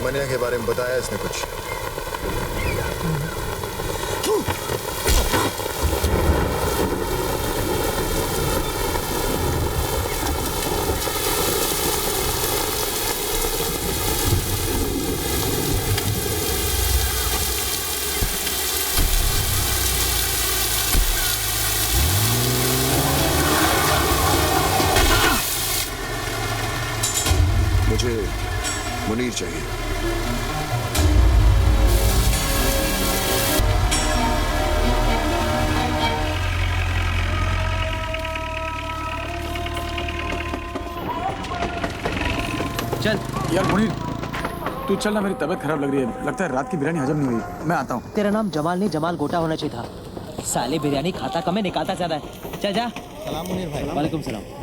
मनिया के बारे में बताया इसने कुछ? मुझे मुनीर चाहिए। चल यार मुनीर, तू चल ना, मेरी तबीयत खराब लग रही है। लगता है रात की बिरयानी हजम नहीं हुई। मैं आता हूँ। तेरा नाम जमाल नहीं जमाल गोटा होना चाहिए था। साले बिरयानी खाता कम है, निकालता ज्यादा है। चल जा। सलाम मुनीर भाई। वालेकुम सलाम।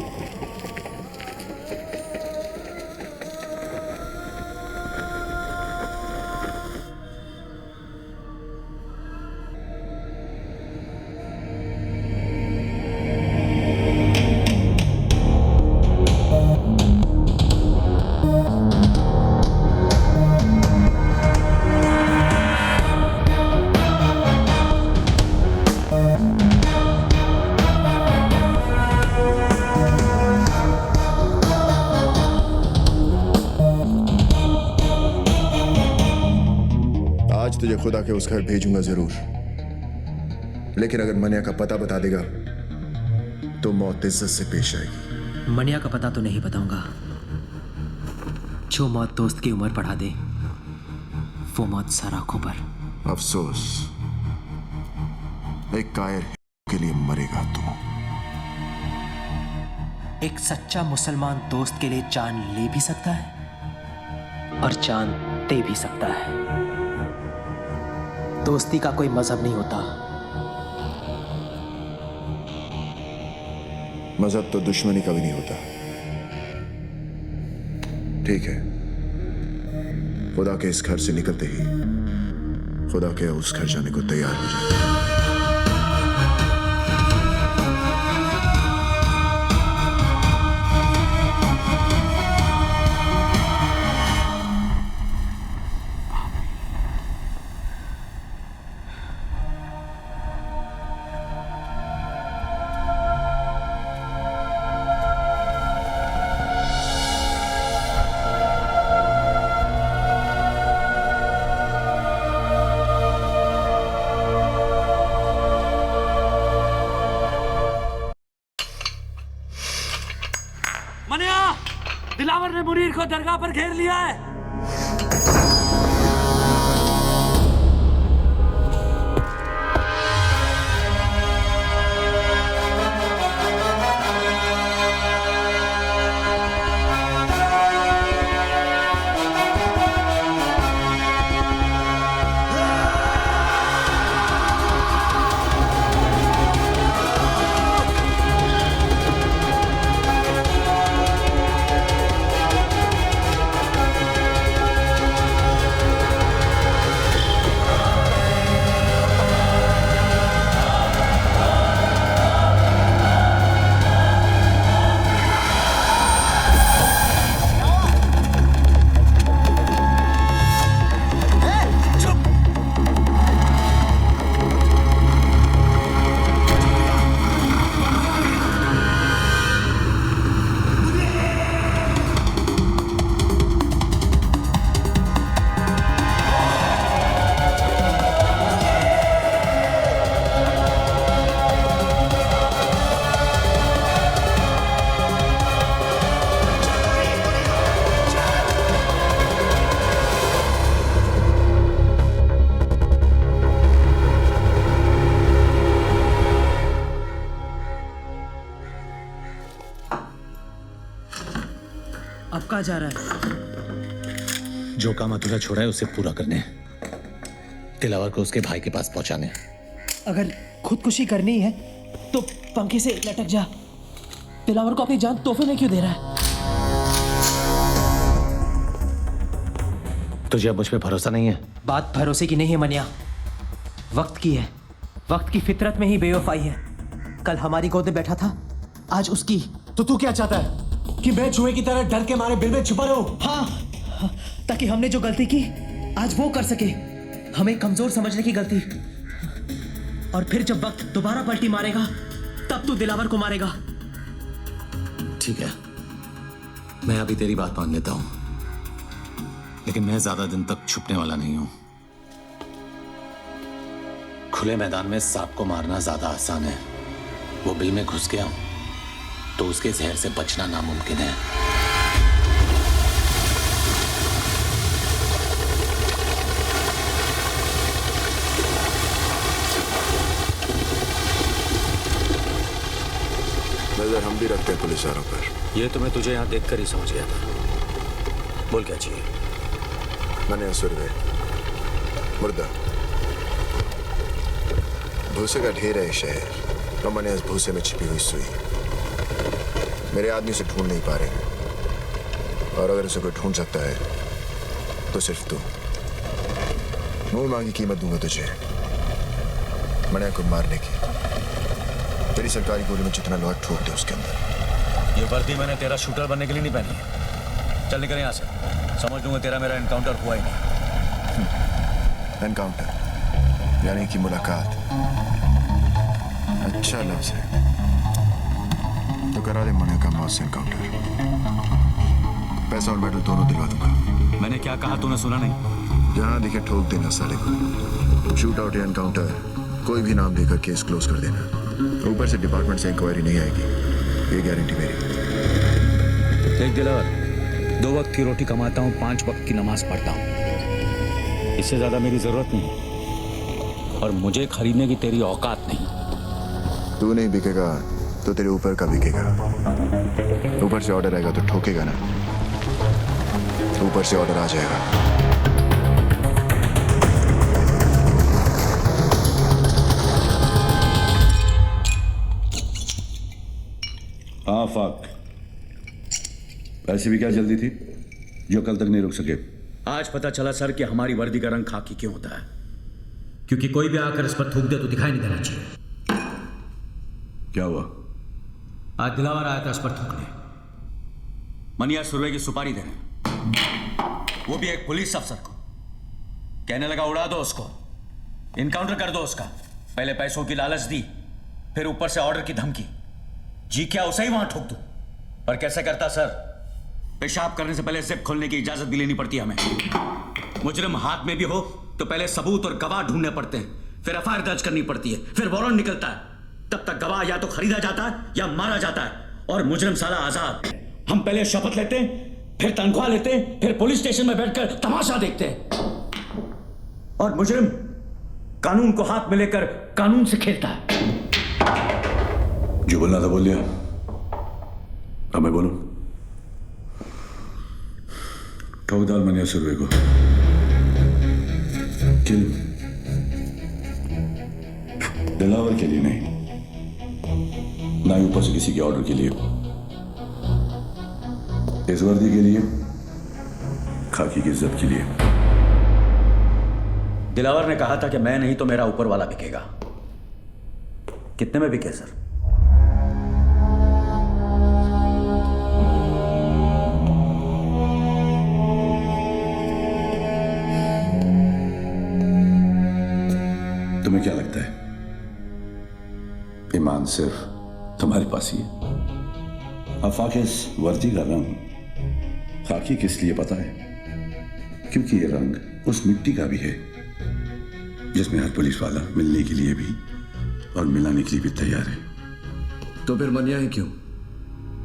आज तुझे खुदा के उस घर भेजूंगा जरूर, लेकिन अगर मनिया का पता बता देगा तो मौत इज्जत से पेश आएगी। मनिया का पता तो नहीं बताऊंगा। जो मौत दोस्त की उम्र बढ़ा दे वो मौत सर आंखों पर। अफसोस, एक कायर के लिए मरेगा तू। एक सच्चा मुसलमान दोस्त के लिए जान ले भी सकता है और जान दे भी सकता है। दोस्ती का कोई मजहब नहीं होता। मजहब तो दुश्मनी का भी नहीं होता। ठीक है, खुदा के इस घर से निकलते ही खुदा के उस घर जाने को तैयार हो जाए। मनिया, दिलावर ने मुनीर को दरगाह पर घेर लिया है। अब कहाँ जा रहा है? जो काम अधूरा छोड़ा है उसे पूरा करने, दिलावर को उसके भाई के पास पहुंचाने। अगर खुदकुशी करनी है तो पंखे से लटक जा। दिलावर को अपनी जान तोहफे में क्यों दे रहा है? तुझे अब मुझ पे भरोसा नहीं है? बात भरोसे की नहीं है मनिया, वक्त की है। वक्त की फितरत में ही बेवफाई है। कल हमारी गोद में बैठा था, आज उसकी। तो तू क्या चाहता है कि मैं चूहे की तरह डर के मारे बिल में छुपा रहूं? हाँ, ताकि ताकि हमने जो गलती की आज वो कर सके, हमें कमजोर समझने की गलती। और फिर जब वक्त दोबारा पलटी मारेगा तब तू दिलावर को मारेगा। ठीक है, मैं अभी तेरी बात मान लेता हूं, लेकिन मैं ज्यादा दिन तक छुपने वाला नहीं हूं। खुले मैदान में सांप को मारना ज्यादा आसान है, वो बिल में घुस गया तो उसके जहर से बचना नामुमकिन है। नजर हम भी रखते हैं पुलिस वालों पर। ये तो मैं तुझे यहाँ देखकर ही समझ गया था। बोल क्या चाहिए? मैंने सुरवे मुर्दा भूसे का ढेर है शहर, और मैंने इस भूसे में छिपी हुई सुई मेरे आदमी से ढूंढ नहीं पा रहे, और अगर उसे कोई ढूंढ सकता है तो सिर्फ तू। मुंह मांगी कीमत दूंगा तुझे मनिया को मारने की। तेरी सरकारी गोली में जितना लोहा ठोक दे उसके अंदर। ये वर्दी मैंने तेरा शूटर बनने के लिए नहीं पहनी है। चल निकल यहाँ से, समझ लूंगा तेरा मेरा एनकाउंटर हुआ ही नहीं। एनकाउंटर यानी कि मुलाकात। अच्छा लफ्ज है, तो करा दे मनिया का मौत से एनकाउंटर। पैसा और मेडल दोनों दिलवा दूंगा। मैंने क्या कहा तूने सुना नहीं? जहां दिखे ठोक देना साले को। शूट आउट या एनकाउंटर कोई भी नाम देकर केस क्लोज कर देना। ऊपर से डिपार्टमेंट से इंक्वायरी नहीं आएगी, ये गारंटी मेरी। देख दिलावर, 2 वक्त की रोटी कमाता हूँ, 5 वक्त की नमाज पढ़ता हूँ। इससे ज्यादा मेरी जरूरत नहीं, और मुझे खरीदने की तेरी औकात नहीं। तू नहीं बिकेगा तो तेरे ऊपर का बिकेगा। ऊपर से ऑर्डर आएगा तो ठोकेगा ना, ऊपर से ऑर्डर आ जाएगा। हाँ फाक, ऐसी भी क्या जल्दी थी जो कल तक नहीं रुक सके? आज पता चला सर कि हमारी वर्दी का रंग खाकी क्यों होता है। क्योंकि कोई भी आकर इस पर थूक दे तो दिखाई नहीं देना चाहिए। क्या हुआ? आज दिलावर आया था इस पर थूकने। मनिया सुरवे की सुपारी देने, वो भी एक पुलिस अफसर को। कहने लगा उड़ा दो उसको, इनकाउंटर कर दो उसका। पहले पैसों की लालच दी, फिर ऊपर से ऑर्डर की धमकी। जी क्या उसे ही वहां ठोक दूं? पर कैसे करता सर? पेशाब करने से पहले जिप खोलने की इजाजत भी लेनी पड़ती है हमें। मुजरिम हाथ में भी हो तो पहले सबूत और गवाह ढूंढने पड़ते हैं, फिर एफआईआर दर्ज करनी पड़ती है, फिर वारंट निकलता है। तब तक गवाह या तो खरीदा जाता है या मारा जाता है, और मुजरिम साला आजाद। हम पहले शपथ लेते हैं, फिर तनख्वाह लेते हैं, फिर पुलिस स्टेशन में बैठकर तमाशा देखते हैं, और मुजरिम कानून को हाथ में लेकर कानून से खेलता है। जो बोलना था बोल लिया, अब मैं बोलूं? ठोक डाल मनिया सुरवे को, किल। दिलावर के लिए नहीं, ना ही ऊपर से किसी के ऑर्डर के लिए। इस वर्दी के लिए, खाकी की इज्जत के लिए। दिलावर ने कहा था कि मैं नहीं तो मेरा ऊपर वाला बिकेगा। कितने में बिके सर? तुम्हें क्या लगता है ईमान सिर्फ तुम्हारे पास ही है? आफाक, इस वर्दी का रंग खाकी किस लिए पता है? क्योंकि ये रंग उस मिट्टी का भी है जिसमें हर पुलिस वाला मिलने के लिए भी और मिलाने के लिए भी तैयार है। तो फिर मनिया ही क्यों?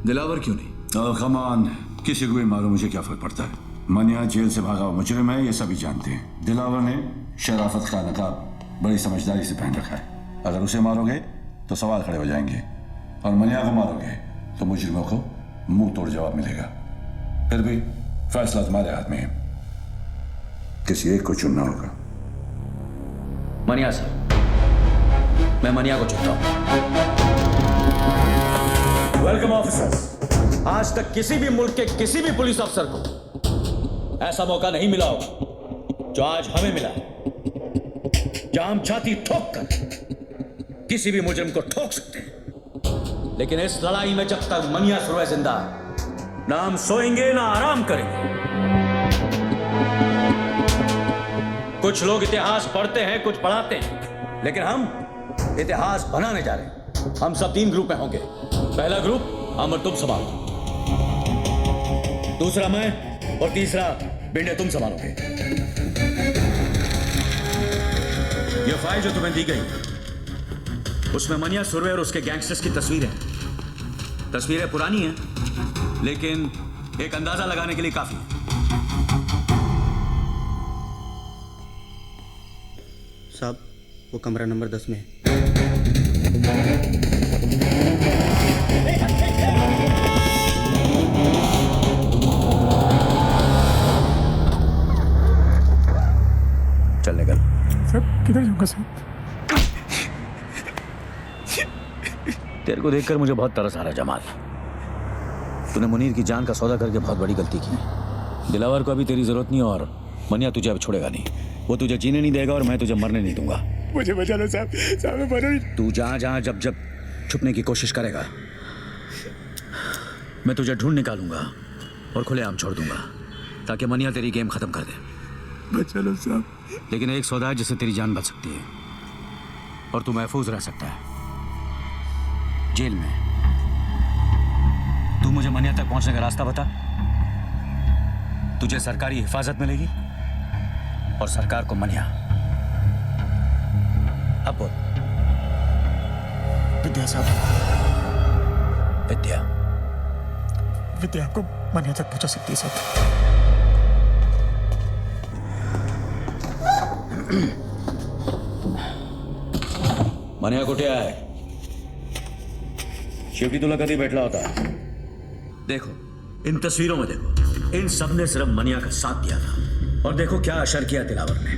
दिलावर क्यों नहीं? कमान, किसी को भी मारो, मुझे क्या फर्क पड़ता है? मनिया जेल से भागा हुआ मुजरिम है, ये सभी जानते हैं। दिलावर ने शराफत का नकाब बड़ी समझदारी से पहन रखा है। अगर उसे मारोगे तो सवाल खड़े हो जाएंगे, और मनिया को मारोगे तो मुजरिमों को मुंह तोड़ जवाब मिलेगा। फिर भी फैसला तुम्हारे हाथ में है, किसी एक को चुनना होगा। मनिया सर, मैं मनिया को चुनता हूं। Welcome officers. आज तक किसी भी मुल्क के किसी भी पुलिस अफसर को ऐसा मौका नहीं मिला होगा जो आज हमें मिला है, जहां हम छाती ठोक कर किसी भी मुजरिम को ठोक सकते हैं। लेकिन इस लड़ाई में जब तक मनिया सुरवे जिंदा है, ना हम सोएंगे ना आराम करेंगे। कुछ लोग इतिहास पढ़ते हैं, कुछ पढ़ाते हैं, लेकिन हम इतिहास बनाने जा रहे हैं। हम सब 3 ग्रुप में होंगे। पहला ग्रुप हम और तुम संभालो, दूसरा मैं, और तीसरा बिंडे तुम संभालोगे। यह फाइल जो तुम्हें दी गई उसमें मनिया सुरवे और उसके गैंगस्टर्स की तस्वीरें पुरानी हैं, लेकिन एक अंदाजा लगाने के लिए काफी है। साहब, वो कमरा नंबर 10 में है। चल निकल। साहब किधर जाऊंगा साहब? तेरे को देखकर मुझे बहुत तरस आ रहा जमाल। तूने मुनीर की जान का सौदा करके बहुत बड़ी गलती की। दिलावर को अभी तेरी जरूरत नहीं और मनिया तुझे अब छोड़ेगा नहीं। वो तुझे जीने नहीं देगा और मैं तुझे मरने नहीं दूंगा। मुझे बचा लो साहब, साहब मैं मरो ही। तू जहां जब छुपने की कोशिश करेगा, मैं तुझे ढूंढ निकालूंगा और खुलेआम छोड़ दूंगा, ताकि मनिया तेरी गेम खत्म कर दे। बचा लो साहब। लेकिन एक सौदा है जिससे तेरी जान बच सकती है और तू महफूज रह सकता है जेल में। तू मुझे मनिया तक पहुंचने का रास्ता बता। तुझे सरकारी हिफाजत मिलेगी और सरकार को मनिया। अब बोल। विद्या साहब, विद्या विद्या आपको मनिया तक पहुंचा सकती है साहब। मनिया कुठे आहे? शेवटी तुला कधी भेटला होता? देखो इन तस्वीरों में देखो, इन सब ने सिर्फ मनिया का साथ दिया था। और देखो क्या असर किया दिलावर ने।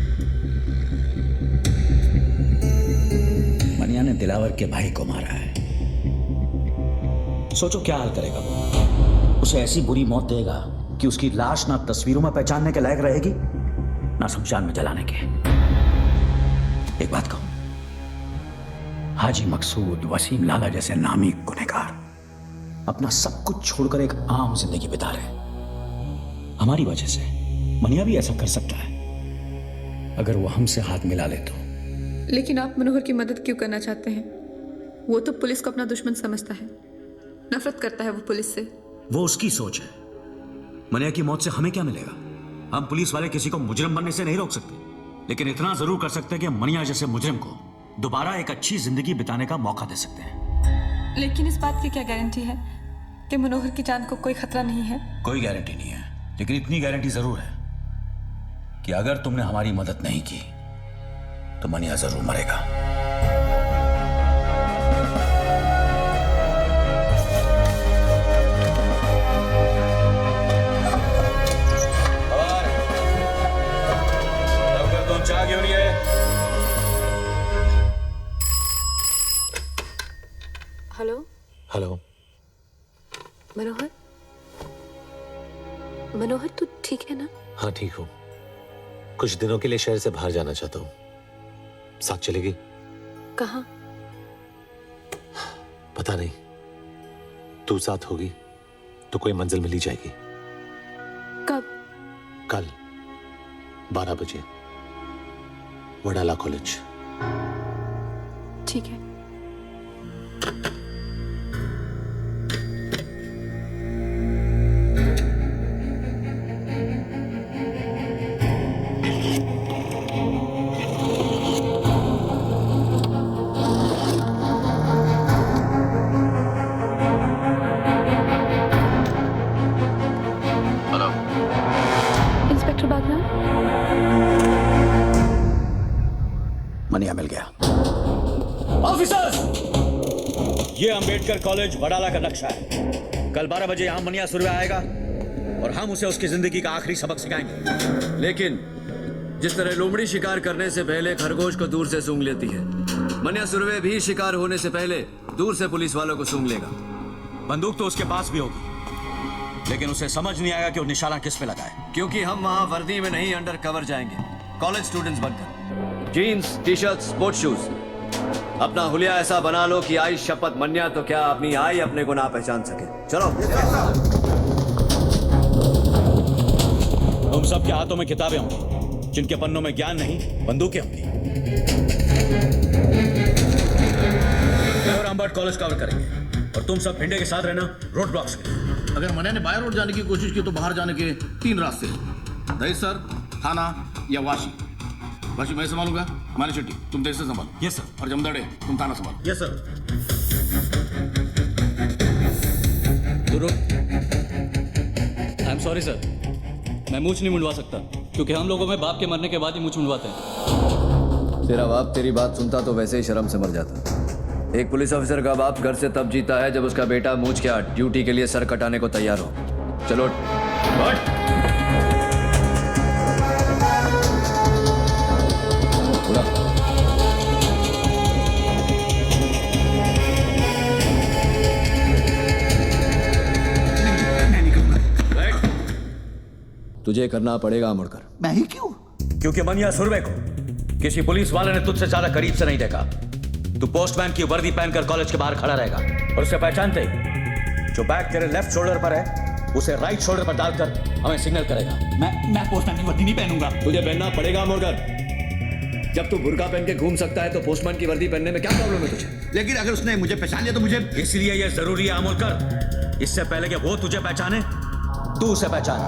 मनिया ने दिलावर के भाई को मारा है। सोचो क्या हाल करेगा वो। उसे ऐसी बुरी मौत देगा कि उसकी लाश ना तस्वीरों में पहचानने के लायक रहेगी, ना शमशान में जलाने के। एक बात कहूं, हाजी मकसूद, वसीम लाला जैसे नामी गुनहगार अपना सब कुछ छोड़कर एक आम जिंदगी बिता रहे। हमारी वजह से मनिया भी ऐसा कर सकता है अगर वो हमसे हाथ मिला ले तो। लेकिन आप मनोहर की मदद क्यों करना चाहते हैं? वो तो पुलिस को अपना दुश्मन समझता है, नफरत करता है वो पुलिस से। वो उसकी सोच है। मनिया की मौत से हमें क्या मिलेगा? हम पुलिस वाले किसी को मुजरिम बनने से नहीं रोक सकते, लेकिन इतना जरूर कर सकते हैं कि मनिया जैसे मुजरिम को दोबारा एक अच्छी जिंदगी बिताने का मौका दे सकते हैं। लेकिन इस बात की क्या गारंटी है कि मनोहर की जान को कोई खतरा नहीं है? कोई गारंटी नहीं है, लेकिन इतनी गारंटी जरूर है कि अगर तुमने हमारी मदद नहीं की तो मनिया जरूर मरेगा। चाह क्यों नहीं है? Hello hello. मनोहर, मनोहर तू ठीक है ना? हाँ ठीक हूँ। कुछ दिनों के लिए शहर से बाहर जाना चाहता हूँ। साथ चलेगी? कहाँ? पता नहीं, तू साथ होगी तो कोई मंजिल मिल ही जाएगी। कब? कल 12 बजे वडाला कॉलेज। ठीक है। Hello inspector Bagnan. मनिया मिल गया। ऑफिसर्स, ये अंबेडकर कॉलेज वडाला का नक्शा है। कल 12 बजे यहां मनिया सुरवे आएगा और हम उसे उसकी जिंदगी का आखिरी सबक सिखाएंगे। लेकिन जिस तरह लोमड़ी शिकार करने से पहले खरगोश को दूर से सूंघ लेती है, मनिया सुरवे भी शिकार होने से पहले दूर से पुलिस वालों को सूंघ लेगा। बंदूक तो उसके पास भी होगी, लेकिन उसे समझ नहीं आएगा कि वो निशाना किस पे लगाए। क्योंकि हम वहां वर्दी में नहीं, अंडर कवर जाएंगे, कॉलेज स्टूडेंट्स बनकर। Jeans, T shirt, sports shoes. अपना हुलिया ऐसा बना लो कि आई शपथ मनिया तो क्या अपनी आई अपने को ना पहचान सके। चलो। तुम सबके हाथों में किताबें होंगी। जिनके पन्नों में ज्ञान नहीं बंदूकें होंगी। और रामबाट कॉलेज कवर करेंगे और तुम सब भिंडे के साथ रहना रोड ब्लॉक्स में। अगर मन्या ने बाय रोड जाने की कोशिश की तो बाहर जाने के 3 रास्ते हैं, दहीसर, थाना या वाशी। वाशी मैं संभालूंगा, मानी शेट्टी तुम दहीसर संभालो। Yes sir. और जमदड़े तुम थाना संभालो। Yes sir. I am sorry sir, मैं मूछ नहीं मुंडवा सकता क्योंकि हम लोगों में बाप के मरने के बाद ही मूछ मुंडवाते हैं। तेरा बाप तेरी बात सुनता तो वैसे ही शर्म से मर जाता। एक पुलिस ऑफिसर का बाप घर से तब जीता है जब उसका बेटा मूछ के ड्यूटी के लिए सर कटाने को तैयार हो। चलो तुझे करना पड़ेगा मुड़कर। मैं ही क्यों? क्योंकि मनिया सुरवे को किसी पुलिस वाले ने तुझसे ज्यादा करीब से नहीं देखा। तू पोस्टमैन की वर्दी पहनकर कॉलेज के बाहर खड़ा रहेगा और उसे पहचानते ही जो बैग तेरे लेफ्ट शोल्डर पर है उसे राइट शोल्डर पर डालकर हमें सिग्नल करेगा। मैं पोस्टमैन की वर्दी नहीं पहनूंगा। तुझे पहनना पड़ेगा मुड़कर। जब तू बुर्का पहन के घूम सकता है तो पोस्टमैन की वर्दी पहनने में क्या प्रॉब्लम है तुझे? लेकिन अगर उसने मुझे पहचान लिया तो मुझे। इसलिए यह जरूरी है अमोलकर, इससे पहले कि वो तुझे पहचाने तू उसे पहचान।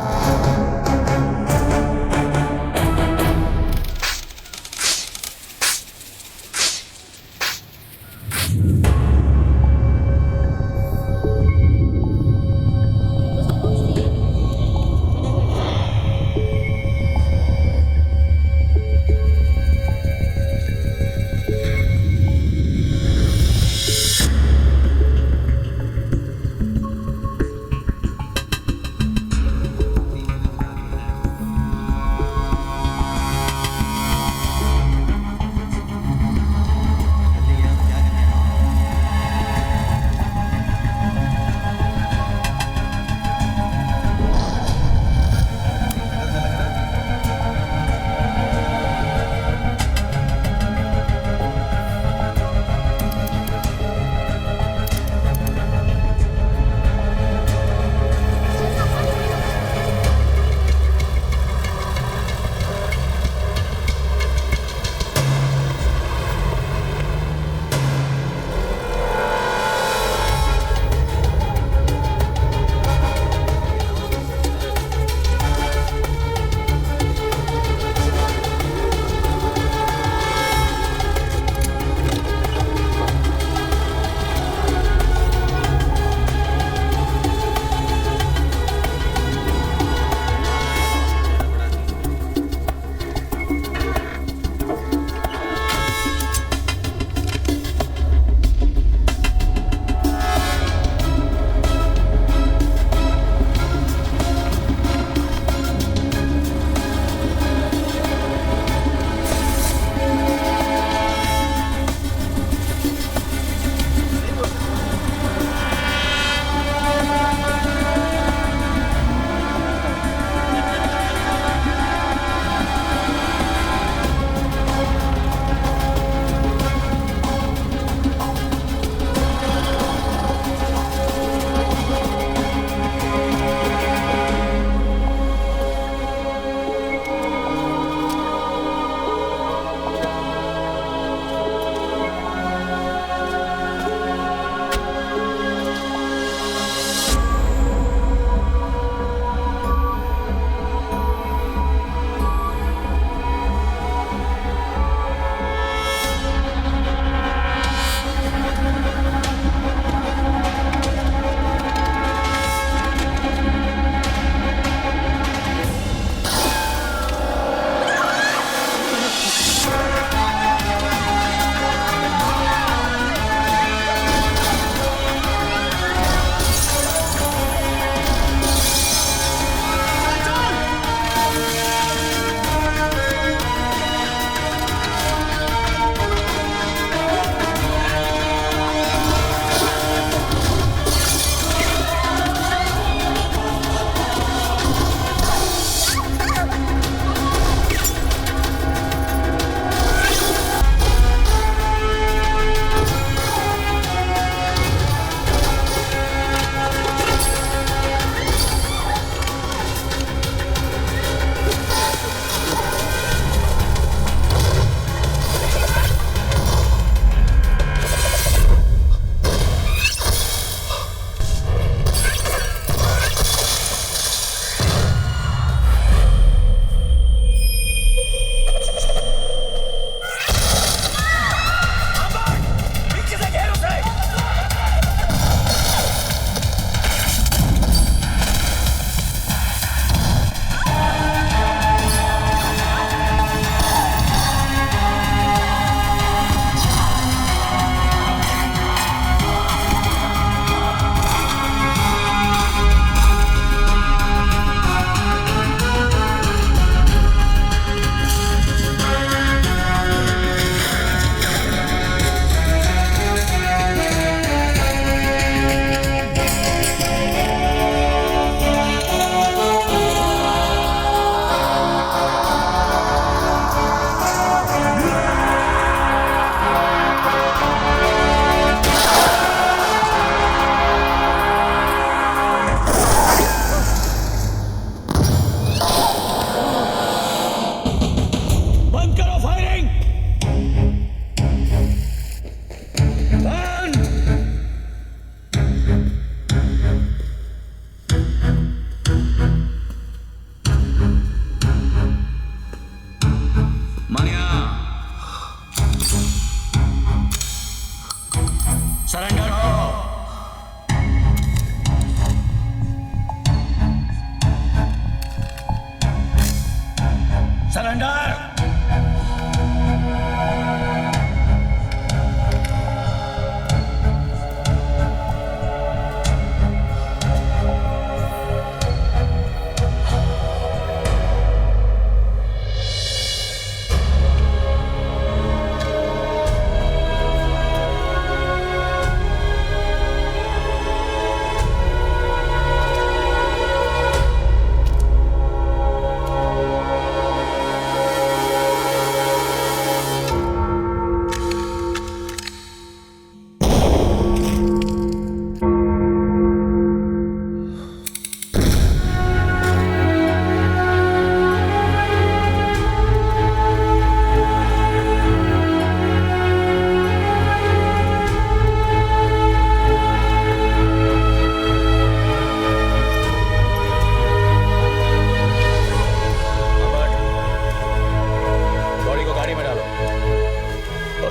अंदर।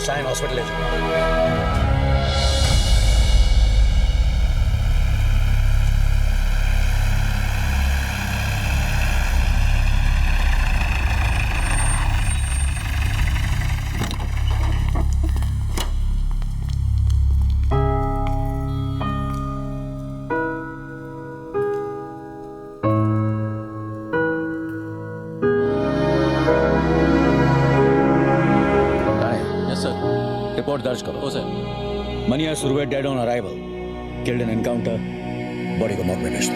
साइन हॉस्पिटल ले जाओ। रिपोर्ट दर्ज करो। ओ sir. Manya Surve dead on arrival, killed in encounter, body को मॉर्ग में भेज दो।